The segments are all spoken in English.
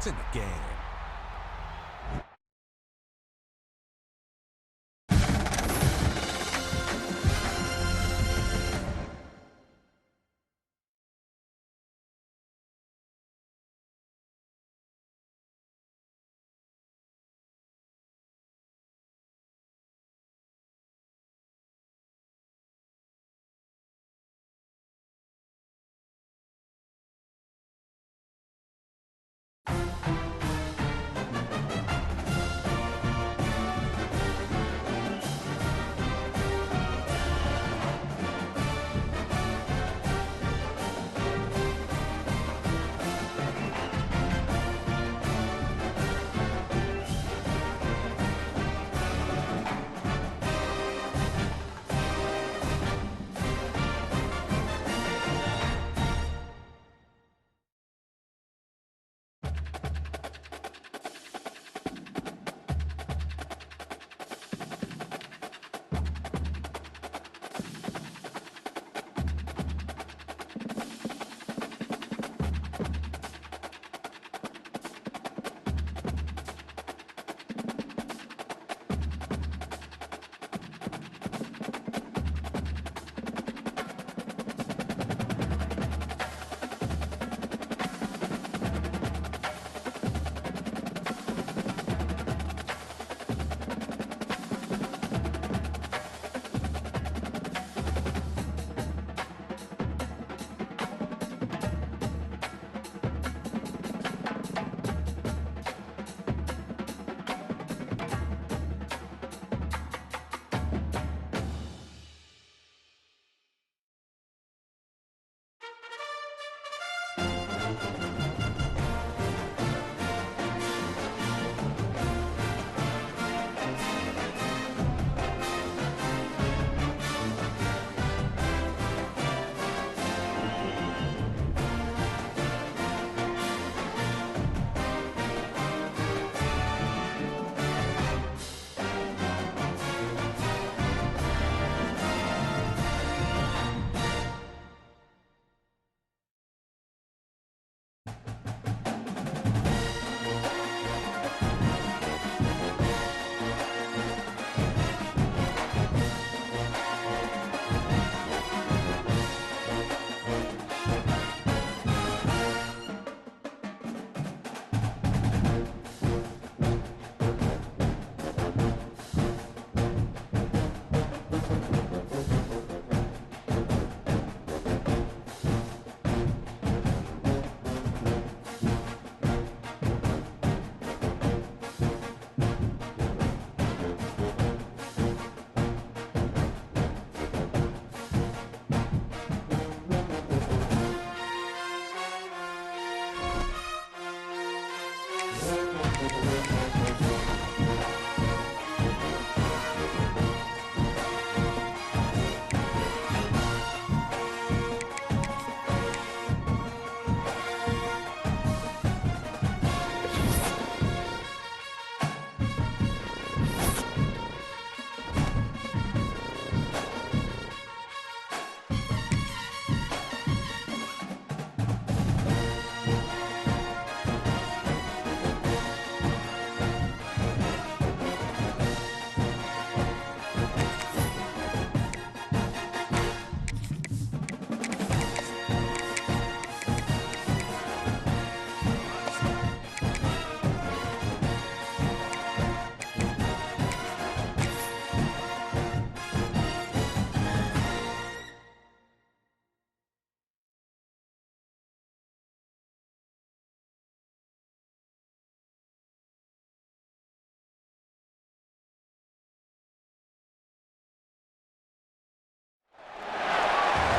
It's in the game.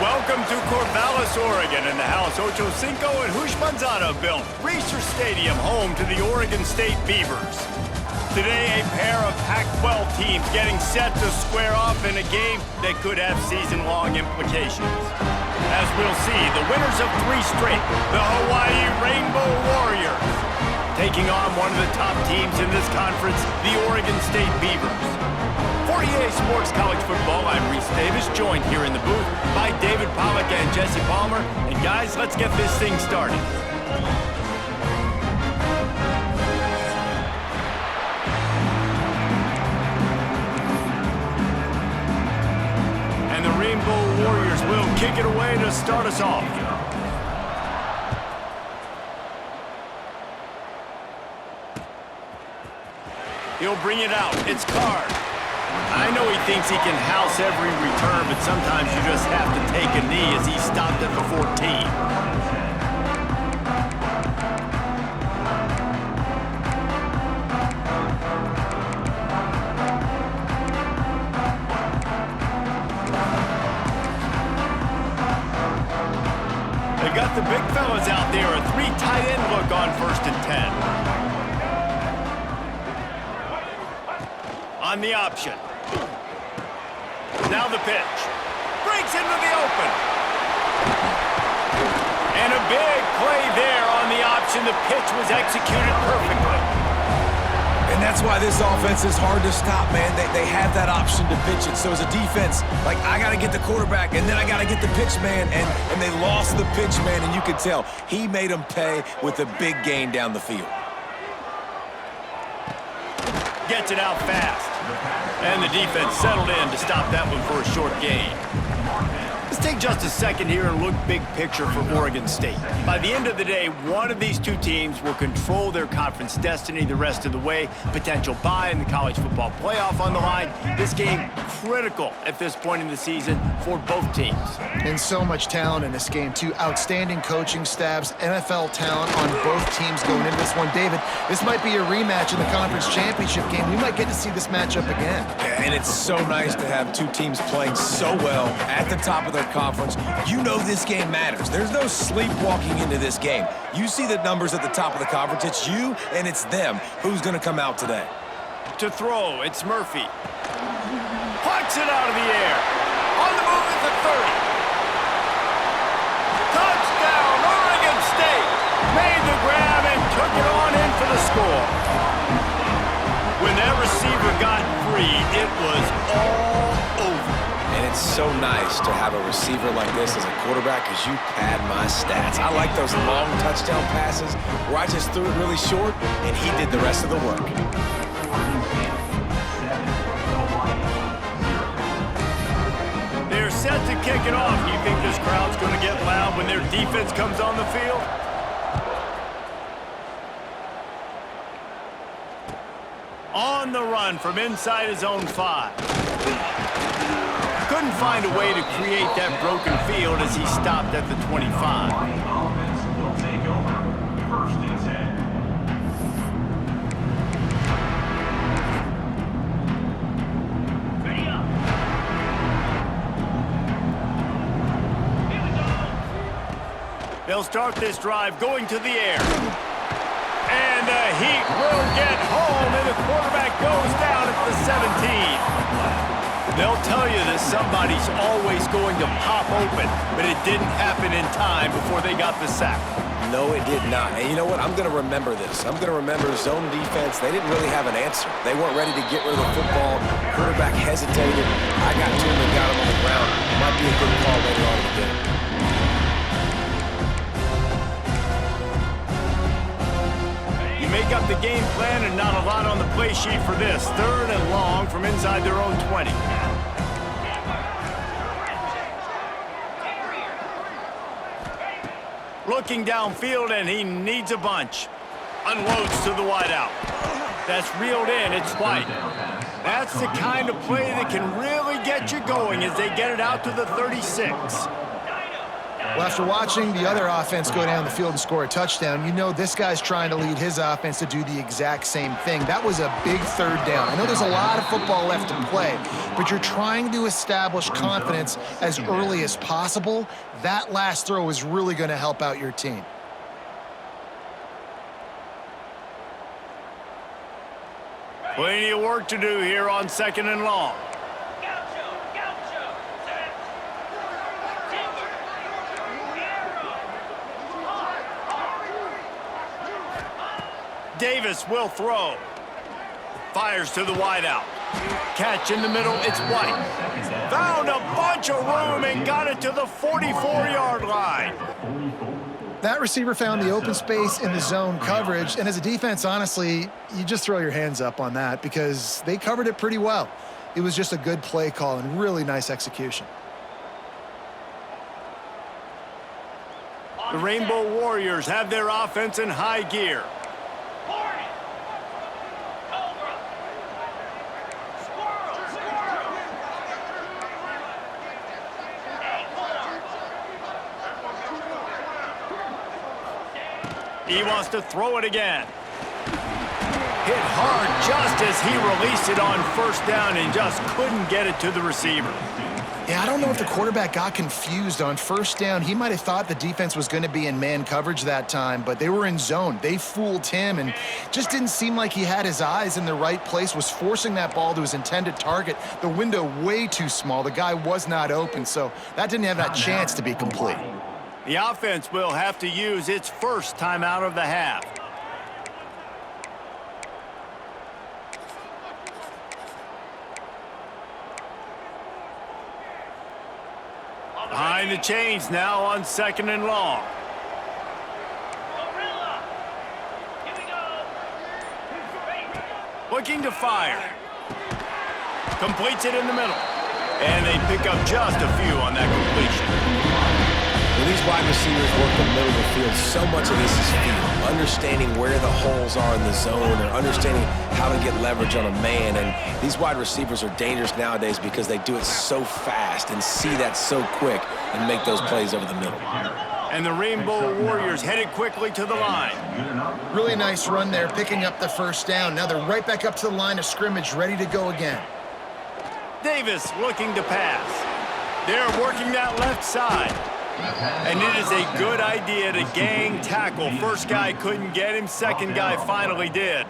Welcome to Corvallis, Oregon, in the House Ocho Cinco and Hoosh Manzano built Reser Stadium, home to the Oregon State Beavers. Today, a pair of Pac-12 teams getting set to square off in a game that could have season-long implications. As we'll see, the winners of 3 straight, the Hawaii Rainbow Warriors, taking on one of the top teams in this conference, the Oregon State Beavers. For EA Sports College Football, I'm Reese Davis, joined here in the booth by David Pollack and Jesse Palmer. And guys, let's get this thing started. will kick it away to start us off. He'll bring it out. It's Card. I know he thinks he can house every return, but sometimes you just have to take a knee as he stopped at the 14. They've got the big fellas out there. A 3 tight end look on 1st and 10. On the option. Now the pitch. Breaks into the open. And a big play there on the option. The pitch was executed perfectly. And that's why this offense is hard to stop, man. They have that option to pitch it. So as a defense, like, I got to get the quarterback, and then I got to get the pitch man, and they lost the pitch man, and you could tell he made them pay with a big gain down the field. Gets it out fast. And the defense settled in to stop that one for a short gain. Let's take just a second here and look big picture for Oregon State. By the end of the day, one of these two teams will control their conference destiny the rest of the way. Potential bye in the college football playoff on the line. This game critical at this point in the season for both teams. And so much talent in this game, too. Outstanding coaching staffs, NFL talent on both teams going into this one. David, this might be a rematch in the conference championship game. We might get to see this matchup again. Yeah, and it's so nice to have two teams playing so well at the top of their conference. You know this game matters. There's no sleepwalking into this game. You see the numbers at the top of the conference. It's you and it's them. Who's going to come out today? To throw, it's Murphy. Pucks it out of the air. On the move at the 30. Touchdown, Oregon State. Made the grab and took it on in for the score. When that receiver got free, it was all over. And it's so nice to have a receiver like this as a quarterback because you pad my stats. I like those long touchdown passes where I just threw it really short and he did the rest of the work. They're set to kick it off. You think this crowd's going to get loud when their defense comes on the field? On the run from inside his own 5. Couldn't find a way to create that broken field as he stopped at the 25. They'll start this drive going to the air. And the Heat will get home, and the quarterback goes down at the 17. They'll tell you that somebody's always going to pop open, but it didn't happen in time before they got the sack. No, it did not. And you know what? I'm going to remember this. I'm going to remember zone defense. They didn't really have an answer. They weren't ready to get rid of the football. Quarterback hesitated. I got to him and got him on the ground. Might be a good call later on in the game. Make up the game plan and not a lot on the play sheet for this. 3rd and long from inside their own 20. Looking downfield, and he needs a bunch. Unloads to the wideout. That's reeled in. It's White. That's the kind of play that can really get you going as they get it out to the 36. Well, after watching the other offense go down the field and score a touchdown, you know this guy's trying to lead his offense to do the exact same thing. That was a big 3rd down. I know there's a lot of football left to play, but you're trying to establish confidence as early as possible. That last throw is really going to help out your team. Plenty of work to do here on 2nd and long. Davis will throw. Fires to the wideout. Catch in the middle, it's White. Found a bunch of room and got it to the 44-yard line. That receiver found the open space in the zone coverage, and as a defense, honestly, you just throw your hands up on that because they covered it pretty well. It was just a good play call and really nice execution. The Rainbow Warriors have their offense in high gear. He wants to throw it again. Hit hard just as he released it on first down and just couldn't get it to the receiver. Yeah, I don't know if the quarterback got confused on first down. He might have thought the defense was going to be in man coverage that time, but they were in zone. They fooled him and just didn't seem like he had his eyes in the right place, was forcing that ball to his intended target. The window way too small. The guy was not open, so that didn't have that chance to be complete. The offense will have to use its first timeout of the half. Behind the chains now on 2nd and long. Looking to fire. Completes it in the middle. And they pick up just a few on that completion. When these wide receivers work the middle of the field, so much of this is feel. Understanding where the holes are in the zone or understanding how to get leverage on a man. And these wide receivers are dangerous nowadays because they do it so fast and see that so quick and make those plays over the middle. And the Rainbow Warriors headed quickly to the line. Really nice run there, picking up the first down. Now they're right back up to the line of scrimmage, ready to go again. Davis looking to pass. They're working that left side. And it is a good idea to gang tackle. First guy couldn't get him, second guy finally did.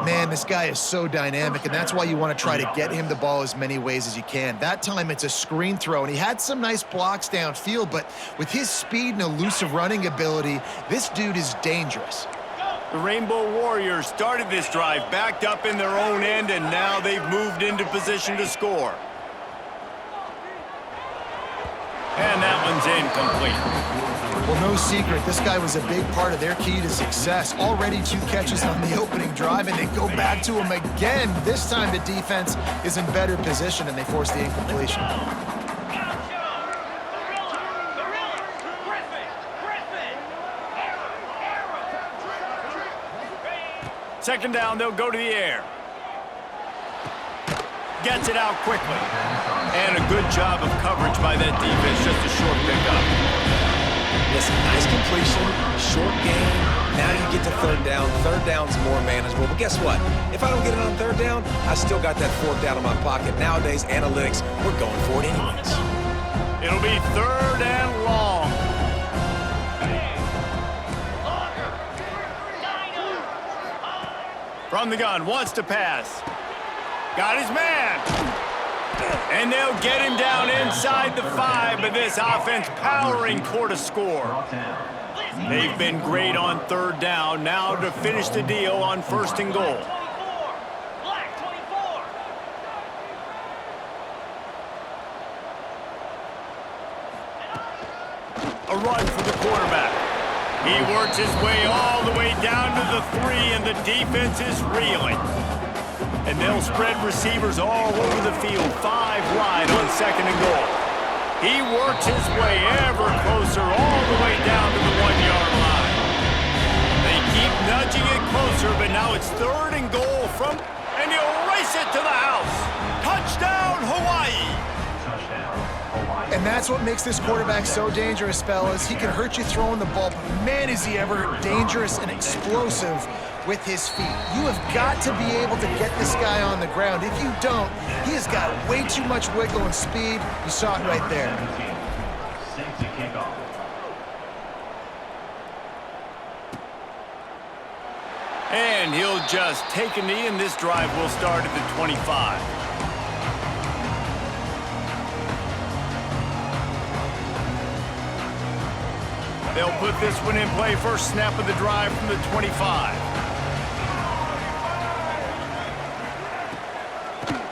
Man, this guy is so dynamic, and that's why you want to try to get him the ball as many ways as you can. That time it's a screen throw, and he had some nice blocks downfield, but with his speed and elusive running ability, this dude is dangerous. The Rainbow Warriors started this drive backed up in their own end, and now they've moved into position to score. And that one's incomplete. Well, no secret, this guy was a big part of their key to success. Already 2 catches on the opening drive, and they go back to him again. This time the defense is in better position, and they force the incompletion. Second down, they'll go to the air. Gets it out quickly. And a good job of coverage by that defense, just a short pickup. Listen, nice completion, short game. Now you get to third down. Third down's more manageable. But guess what? If I don't get it on third down, I still got that fourth down in my pocket. Nowadays, analytics, we're going for it anyways. It'll be 3rd and long. From the gun, wants to pass. Got his man. And they'll get him down inside the 5, but this offense powering toward a score. They've been great on 3rd down. Now to finish the deal on 1st and goal. A run for the quarterback. He works his way all the way down to the 3, and the defense is reeling. And they'll spread receivers all over the field, 5 wide on 2nd and goal. He works his way ever closer all the way down to the 1-yard line. They keep nudging it closer, but now it's 3rd and goal from, and he'll race it to the house. Touchdown, Hawaii! And that's what makes this quarterback so dangerous, fellas. He can hurt you throwing the ball, but man, is he ever dangerous and explosive with his feet. You have got to be able to get this guy on the ground. If you don't, he has got way too much wiggle and speed. You saw it right there. And he'll just take a knee, and this drive will start at the 25. They'll put this one in play. First snap of the drive from the 25.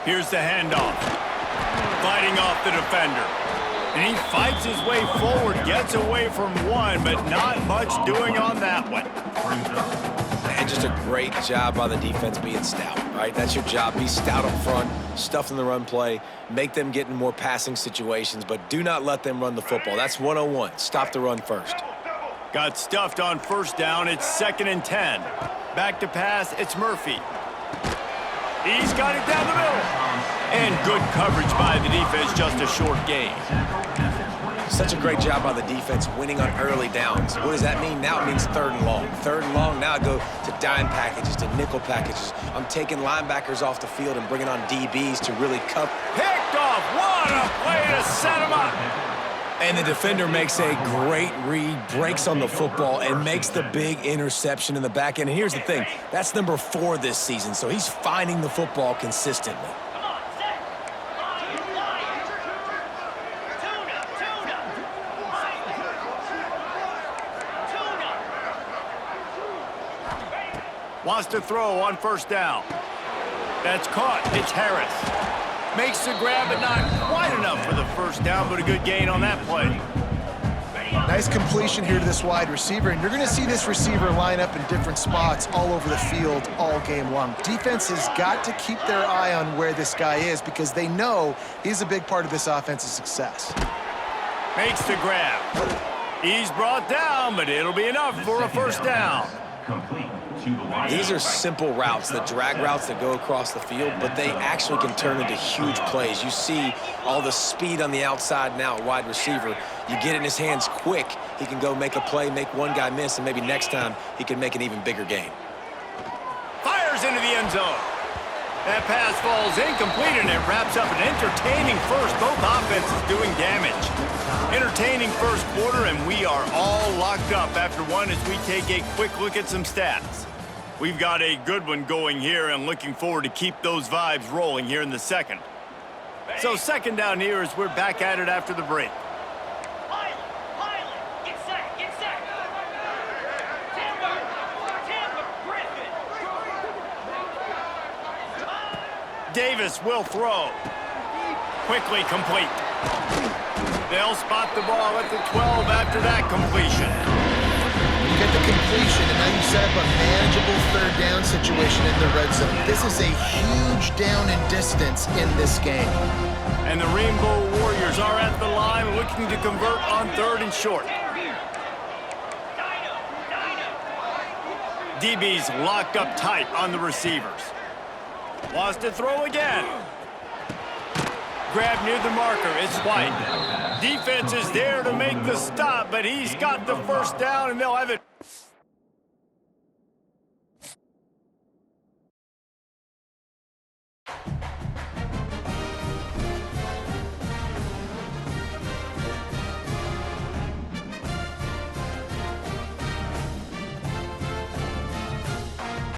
Here's the handoff. Fighting off the defender. And he fights his way forward, gets away from one, but not much doing on that one. And just a great job by the defense being stout, right? That's your job. Be stout up front, stuff in the run play, make them get in more passing situations, but do not let them run the football. That's 101. Stop the run first. Got stuffed on first down. It's 2nd and 10. Back to pass. It's Murphy. He's got it down the middle. And good coverage by the defense. Just a short gain. Such a great job by the defense winning on early downs. What does that mean? Now it means 3rd and long. 3rd and long, now I go to dime packages, to nickel packages. I'm taking linebackers off the field and bringing on DBs to really cover. Picked off. What a play to set him up. And the defender makes a great read, breaks on the football, and makes the big interception in the back end. And here's the thing, that's number 4 this season, so he's finding the football consistently. Wants to throw on first down. That's caught. It's Harris. Makes the grab, but not quite enough for the first down, but a good gain on that play. Nice completion here to this wide receiver, and you're going to see this receiver line up in different spots all over the field all game long. Defense has got to keep their eye on where this guy is because they know he's a big part of this offense's success. Makes the grab. He's brought down, but it'll be enough for a first down. These are simple routes, the drag routes that go across the field, but they actually can turn into huge plays. You see all the speed on the outside now at wide receiver. You get it in his hands quick, he can go make a play, make one guy miss, and maybe next time he can make an even bigger gain. Fires into the end zone. That pass falls incomplete, and it wraps up an entertaining first. Both offenses doing damage. Entertaining first quarter, and we are all locked up after one as we take a quick look at some stats. We've got a good one going here and looking forward to keep those vibes rolling here in the second. So 2nd down here as we're back at it after the break. Get set, get set. Timber, Griffin. Davis will throw. Quickly complete. They'll spot the ball at the 12 after that completion. You get the completion, and now you set up a manageable 3rd down situation in the red zone. This is a huge down in distance in this game. And the Rainbow Warriors are at the line looking to convert on 3rd and short. DB's locked up tight on the receivers. Wants to throw again. Grab near the marker. It's White. Defense is there to make the stop, but he's got the first down, and they'll have it.